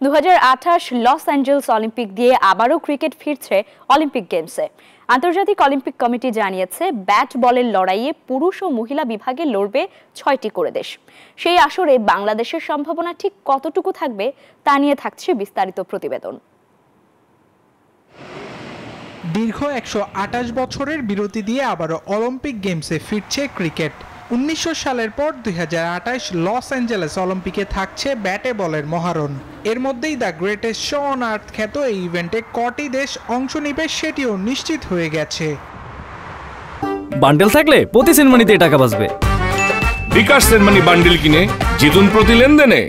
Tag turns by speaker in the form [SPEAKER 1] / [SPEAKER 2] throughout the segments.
[SPEAKER 1] 2028 Los Angeles Olympic দিয়ে আবারও cricket ফিরছে অলিম্পিক গেমসে। আন্তর্জাতিক অলিম্পিক কমিটি জানিয়েছে ব্যাট বলের লড়াইয়ে পুরুষ ও মহিলা বিভাগে লড়বে 6টি করে দেশ। সেই আসরে বাংলাদেশের সম্ভাবনা ঠিক কতটুকু থাকবে তা নিয়ে থাকছে বিস্তারিত প্রতিবেদন।
[SPEAKER 2] দীর্ঘ 128 বছরের বিরতি দিয়ে আবারও অলিম্পিক গেমসে ফিরছে ক্রিকেট। 1900 সালের পর 2028 লস অ্যাঞ্জেলেস অলিম্পিকে থাকছে ব্যাটে বলের মহারণ। এর মধ্যেই the greatest show on earth খ্যাত এই ইভেন্টে কটি দেশ অংশ নেবে সেটিও নিশ্চিত হয়ে গেছে।
[SPEAKER 3] বান্ডেল থাকলে প্রতি সেনমানিতে টাকা বাঁচবে।
[SPEAKER 4] বিকাশ সেনমানি বান্ডেল কিনে জিতুন প্রতি লেনদেনে।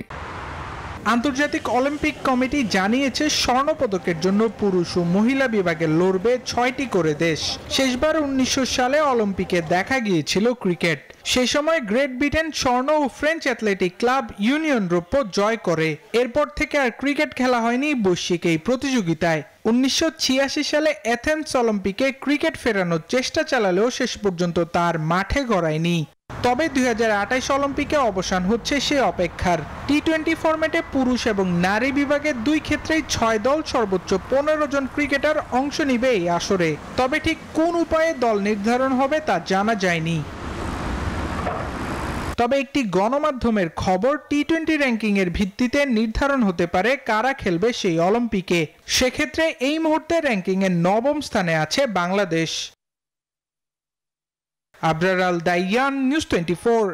[SPEAKER 2] আন্তর্জাতিক অলিম্পিক কমিটি জানিয়েছে স্বর্ণপদকের জন্য পুরুষ ও মহিলা বিভাগে লড়বে 6টি করে দেশ। শেষবার 1900 সালে অলিম্পিকে দেখা গিয়েছিল ক্রিকেট। সেই সময় গ্রেট ব্রিটেন স্বর্ণ ও ফ্রেঞ্চ অ্যাথলেটিক ক্লাব ইউনিয়ন রৌপ্য জয় করে। এরপর থেকে আর ক্রিকেট খেলা হয়নি বৈশ্বিক এই প্রতিযোগিতায়। 1986 সালে অ্যাথেন্স অলিম্পিকে ক্রিকেট ফেরানোর চেষ্টা চালালেও শেষ পর্যন্ত তার মাঠে গড়ায়নি। তবে 2028 অলিম্পিকে অবসান হচ্ছে সে অপেক্ষার। টি-20 ফরম্যাটে পুরুষ এবং নারী বিভাগের দুই ক্ষেত্রেই 6 দল সর্বোচ্চ 15 জন ক্রিকেটার অংশ নিবে এই আসরে। তবে ঠিক কোন উপায়ে দল নির্ধারণ হবে তা জানা যায়নি। তবে একটি গণমাধ্যমের খবর টি-20 র্যাঙ্কিং এর ভিত্তিতে নির্ধারণ হতে পারে কারা খেলবে সেই অলিম্পিকে। সেক্ষেত্রে এই মুহূর্তে র্যাঙ্কিং এর 9ম স্থানে আছে বাংলাদেশ। আবরার আল দাইয়ান, নিউজ 24।